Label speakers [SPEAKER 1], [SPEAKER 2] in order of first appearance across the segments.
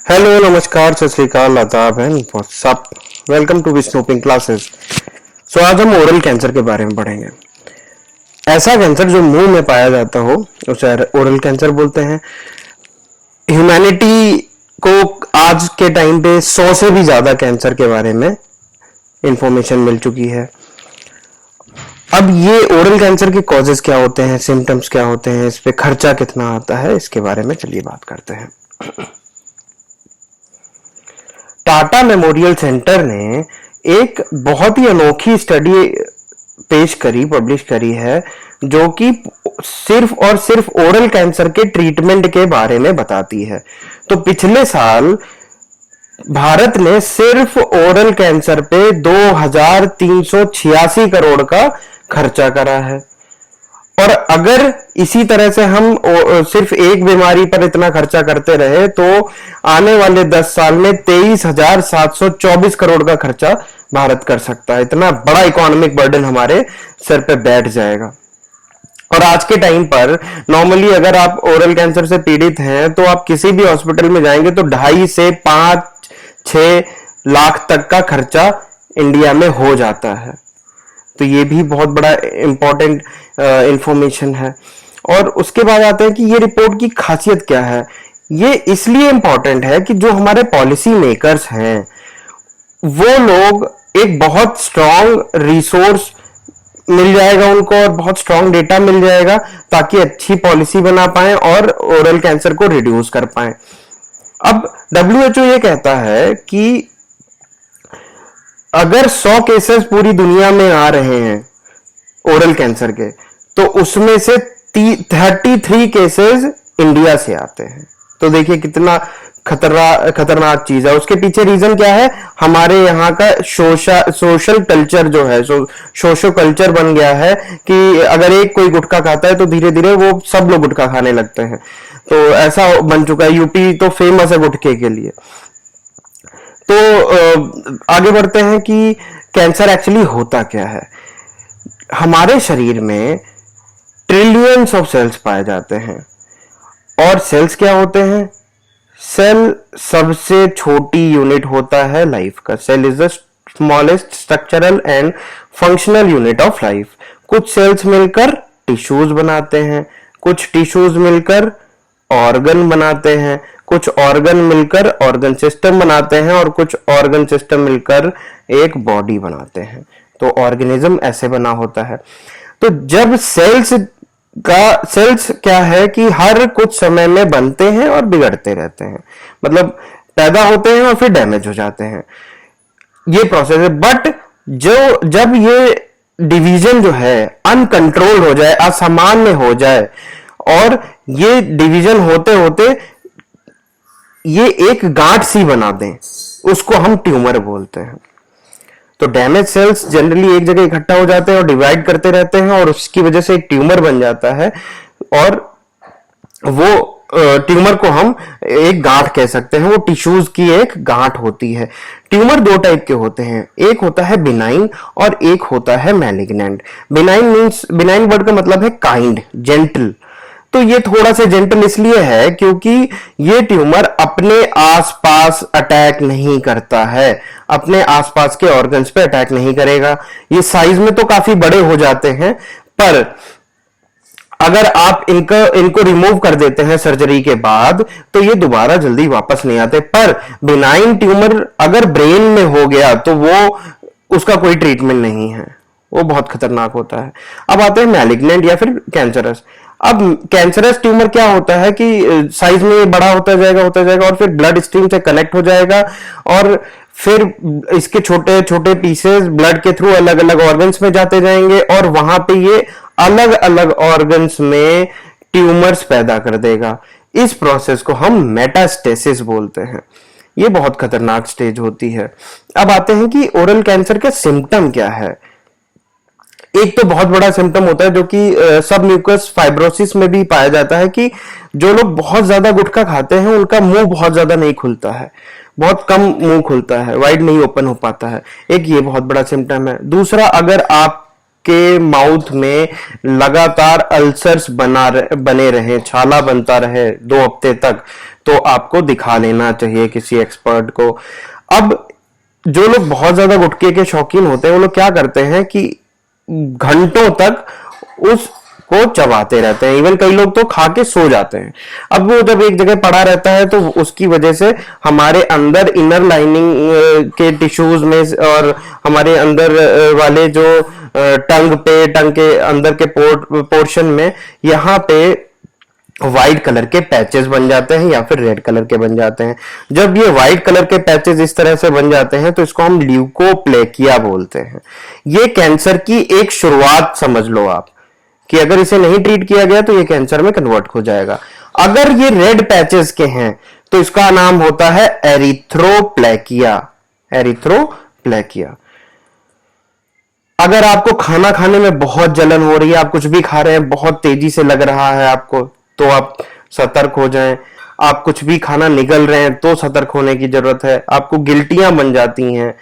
[SPEAKER 1] Hello नमस्कार सत श्री अकाल आदाब एंड व्हाट्सअप। वेलकम टू विस्नोपिंग क्लासेस। सो आज हम ओरल कैंसर के बारे में पढ़ेंगे। ऐसा कैंसर जो मुंह में पाया जाता हो उसे ओरल कैंसर बोलते हैं। ह्यूमैनिटी को आज के टाइम पे 100 से भी ज्यादा कैंसर के बारे में इंफॉर्मेशन मिल चुकी है। अब ये ओरल कैंसर के कॉजेस क्या होते हैं, सिम्टम्स क्या होते हैं, इस पे खर्चा कितना आता है, इसके बारे में चलिए बात करते हैं। टाटा मेमोरियल सेंटर ने एक बहुत ही अनोखी स्टडी पब्लिश करी है, जो कि सिर्फ और सिर्फ ओरल कैंसर के ट्रीटमेंट के बारे में बताती है। तो पिछले साल भारत ने सिर्फ ओरल कैंसर पे 2386 करोड़ का खर्चा करा है। और अगर इसी तरह से हम सिर्फ एक बीमारी पर इतना खर्चा करते रहे तो आने वाले 10 साल में 23,724 करोड़ का खर्चा भारत कर सकता है। इतना बड़ा इकोनॉमिक बर्डन हमारे सर पे बैठ जाएगा। और आज के टाइम पर नॉर्मली अगर आप ओरल कैंसर से पीड़ित हैं तो आप किसी भी हॉस्पिटल में जाएंगे तो 2.5 से 5-6 लाख तक का खर्चा इंडिया में हो जाता है। तो ये भी बहुत बड़ा इंपॉर्टेंट इंफॉर्मेशन है। और उसके बाद आते हैं कि ये रिपोर्ट की खासियत क्या है। ये इसलिए इंपॉर्टेंट है कि जो हमारे पॉलिसी मेकर्स हैं वो लोग एक बहुत स्ट्रांग रिसोर्स मिल जाएगा उनको और बहुत स्ट्रांग डेटा मिल जाएगा ताकि अच्छी पॉलिसी बना पाए और ओरल कैंसर को रिड्यूस कर पाए। अब WHO ये कहता है कि अगर 100 केसेस पूरी दुनिया में आ रहे हैं ओरल कैंसर के तो उसमें से 33 केसेस इंडिया से आते हैं। तो देखिए कितना खतरनाक चीज है। उसके पीछे रीजन क्या है, हमारे यहाँ का सोशल कल्चर जो है, सोशो कल्चर बन गया है कि अगर एक कोई गुटखा खाता है तो धीरे धीरे वो सब लोग गुटखा खाने लगते हैं। तो ऐसा बन चुका है। यूपी तो फेमस है गुटखे के लिए। तो आगे बढ़ते हैं कि कैंसर एक्चुअली होता क्या है। हमारे शरीर में ट्रिलियंस ऑफ सेल्स पाए जाते हैं। और सेल्स क्या होते हैं? सेल सबसे छोटी यूनिट होता है लाइफ का। Cell is the smallest structural and functional unit of life. कुछ सेल्स मिलकर टिश्यूज बनाते हैं, कुछ टिश्यूज मिलकर ऑर्गन बनाते हैं, कुछ ऑर्गन मिलकर ऑर्गन सिस्टम बनाते हैं और कुछ ऑर्गन सिस्टम मिलकर एक बॉडी बनाते हैं। तो ऑर्गेनिज्म ऐसे बना होता है। तो जब सेल्स क्या है कि हर कुछ समय में बनते हैं और बिगड़ते रहते हैं, मतलब पैदा होते हैं और फिर डैमेज हो जाते हैं। ये प्रोसेस है। बट जब ये डिवीजन जो है अनकंट्रोल हो जाए, असामान्य हो जाए और ये डिवीजन होते होते ये एक गांठ सी बना दें, उसको हम ट्यूमर बोलते हैं। तो डैमेज सेल्स जनरली एक जगह इकट्ठा हो जाते हैं और डिवाइड करते रहते हैं और उसकी वजह से एक ट्यूमर बन जाता है। और वो ट्यूमर को हम एक गांठ कह सकते हैं। वो टिश्यूज की एक गांठ होती है। ट्यूमर 2 टाइप के होते हैं, एक होता है बिनाइन और एक होता है मैलिग्नेंट। बिनाइन वर्ड का मतलब है काइंड, जेंटल। तो ये थोड़ा सा जेंटल इसलिए है क्योंकि ये ट्यूमर अपने आसपास अटैक नहीं करता है, अपने आसपास के ऑर्गन्स पे अटैक नहीं करेगा। ये साइज में तो काफी बड़े हो जाते हैं, पर अगर आप इनको रिमूव कर देते हैं सर्जरी के बाद तो ये दोबारा जल्दी वापस नहीं आते। पर बिनाइन ट्यूमर अगर ब्रेन में हो गया तो वो उसका कोई ट्रीटमेंट नहीं है, वो बहुत खतरनाक होता है। अब आते हैं मैलिग्नेंट या फिर कैंसरस। अब कैंसरस ट्यूमर क्या होता है कि साइज में बड़ा होता जाएगा और फिर ब्लड स्ट्रीम से कनेक्ट हो जाएगा और फिर इसके छोटे छोटे पीसेस ब्लड के थ्रू अलग अलग ऑर्गन्स में जाते जाएंगे और वहां पे ये अलग अलग ऑर्गन्स में ट्यूमर्स पैदा कर देगा। इस प्रोसेस को हम मेटास्टेसिस बोलते हैं। ये बहुत खतरनाक स्टेज होती है। अब आते हैं कि ओरल कैंसर का सिम्टम क्या है। एक तो बहुत बड़ा सिम्टम होता है जो कि सब म्यूकस फाइब्रोसिस में भी पाया जाता है कि जो लोग बहुत ज्यादा गुटखा खाते हैं उनका मुंह बहुत ज्यादा नहीं खुलता है, बहुत कम मुंह खुलता है, वाइड नहीं ओपन हो पाता है। एक ये बहुत बड़ा सिम्टम है। दूसरा, अगर आप आपके माउथ में लगातार अल्सर्स बने रहे, छाला बनता रहे 2 हफ्ते तक, तो आपको दिखा लेना चाहिए किसी एक्सपर्ट को। अब जो लोग बहुत ज्यादा गुटखे के शौकीन होते हैं वो लोग क्या करते हैं कि घंटों तक उसको चबाते रहते हैं, इवन कई लोग तो खा के सो जाते हैं। अब वो जब एक जगह पड़ा रहता है तो उसकी वजह से हमारे अंदर इनर लाइनिंग के टिश्यूज में और हमारे अंदर वाले जो टंग के अंदर के पोर्शन में यहाँ पे व्हाइट कलर के पैचेस बन जाते हैं या फिर रेड कलर के बन जाते हैं। जब ये व्हाइट कलर के पैचेस इस तरह से बन जाते हैं तो इसको हम ल्यूकोप्लेकिया बोलते हैं। ये कैंसर की एक शुरुआत समझ लो आप, कि अगर इसे नहीं ट्रीट किया गया तो ये कैंसर में कन्वर्ट हो जाएगा। अगर ये रेड पैचेस के हैं तो इसका नाम होता है एरिथ्रोप्लेकिया। एरिथ्रोप्लेकिया। अगर आपको खाना खाने में बहुत जलन हो रही है, आप कुछ भी खा रहे हैं बहुत तेजी से लग रहा है आपको, तो आप सतर्क हो जाएं। आप कुछ भी खाना निगल रहे हैं तो सतर्क होने की जरूरत है। आपको गिल्टियां बन जाती हैं,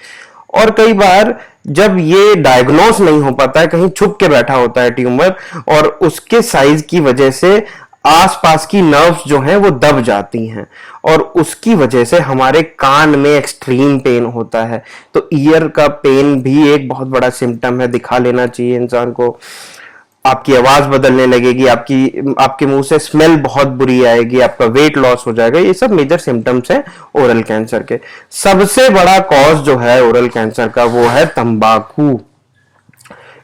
[SPEAKER 1] और कई बार जब ये डायग्नोस नहीं हो पाता है, कहीं छुप के बैठा होता है ट्यूमर, और उसके साइज की वजह से आसपास की नर्व्स जो हैं वो दब जाती हैं, और उसकी वजह से हमारे कान में एक्सट्रीम पेन होता है। तो ईयर का पेन भी एक बहुत बड़ा सिम्टम है, दिखा लेना चाहिए इंसान को। आपकी आवाज बदलने लगेगी, आपके मुंह से स्मेल बहुत बुरी आएगी, आपका वेट लॉस हो जाएगा। ये सब मेजर सिम्टम्स हैं ओरल कैंसर के। सबसे बड़ा कॉज जो है ओरल कैंसर का वो है तंबाकू,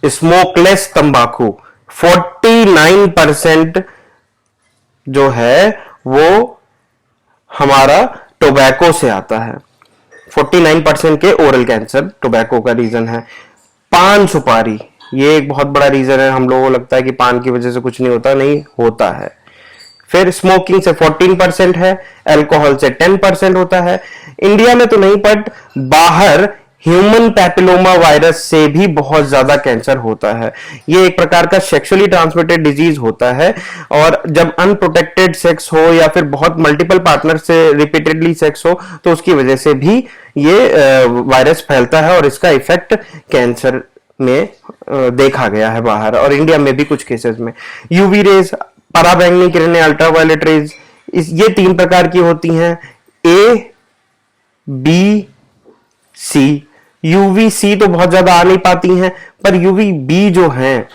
[SPEAKER 1] स्मोकलेस तंबाकू। 49% जो है वो हमारा टोबैको से आता है। 49% के ओरल कैंसर टोबैको का रीजन है। पान सुपारी, ये एक बहुत बड़ा रीजन है। हम लोगों को लगता है कि पान की वजह से कुछ नहीं होता, नहीं होता है। फिर स्मोकिंग से 14% है, अल्कोहल से 10% होता है। इंडिया में तो नहीं, बट बाहर ह्यूमन पैपिलोमा वायरस से भी बहुत ज्यादा कैंसर होता है। ये एक प्रकार का सेक्सुअली ट्रांसमिटेड डिजीज होता है, और जब अनप्रोटेक्टेड सेक्स हो या फिर बहुत मल्टीपल पार्टनर से रिपीटेडली सेक्स हो तो उसकी वजह से भी ये वायरस फैलता है, और इसका इफेक्ट कैंसर में देखा गया है बाहर, और इंडिया में भी कुछ केसेस में। यूवी रेज, पराबैंगनी किरणें, अल्ट्रावायलेट रेज, ये 3 प्रकार की होती हैं, ए, बी, सी। यूवीसी तो बहुत ज्यादा आ नहीं पाती हैं, पर यूवी बी जो हैं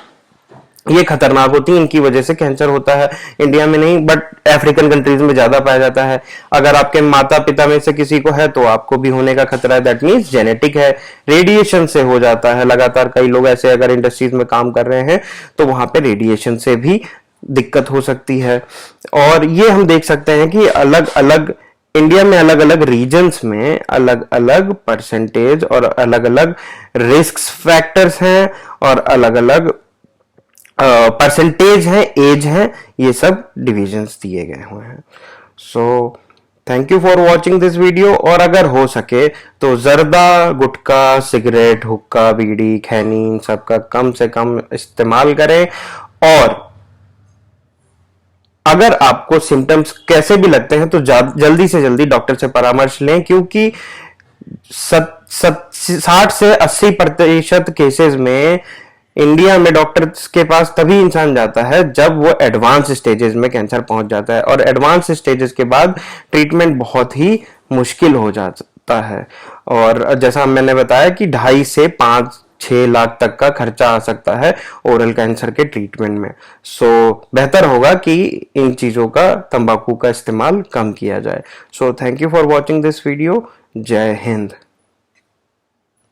[SPEAKER 1] ये खतरनाक होती है, इनकी वजह से कैंसर होता है। इंडिया में नहीं, बट अफ्रीकन कंट्रीज में ज्यादा पाया जाता है। अगर आपके माता पिता में से किसी को है तो आपको भी होने का खतरा है, दैट मीन्स जेनेटिक है। रेडिएशन से हो जाता है लगातार, कई लोग ऐसे अगर इंडस्ट्रीज में काम कर रहे हैं तो वहां पे रेडिएशन से भी दिक्कत हो सकती है। और ये हम देख सकते हैं कि अलग अलग इंडिया में अलग अलग रीजन्स में अलग अलग परसेंटेज और अलग अलग रिस्क फैक्टर्स हैं, और अलग अलग परसेंटेज है, एज है, ये सब डिविजन्स दिए गए हुए हैं। So thank you for watching this video. और अगर हो सके तो जर्दा, गुटखा, सिगरेट, हुक्का, बीड़ी, खैनी, इन सब का कम से कम इस्तेमाल करें। और अगर आपको सिम्टम्स कैसे भी लगते हैं तो जल्दी से जल्दी डॉक्टर से परामर्श लें, क्योंकि 60 से 80% केसेस में इंडिया में डॉक्टर्स के पास तभी इंसान जाता है जब वो एडवांस स्टेजेस में कैंसर पहुंच जाता है, और एडवांस स्टेजेस के बाद ट्रीटमेंट बहुत ही मुश्किल हो जाता है। और जैसा मैंने बताया कि 2.5 से 5-6 लाख तक का खर्चा आ सकता है ओरल कैंसर के ट्रीटमेंट में। सो बेहतर होगा कि इन चीजों का, तंबाकू का इस्तेमाल कम किया जाए। So thank you for watching this video. जय हिंद।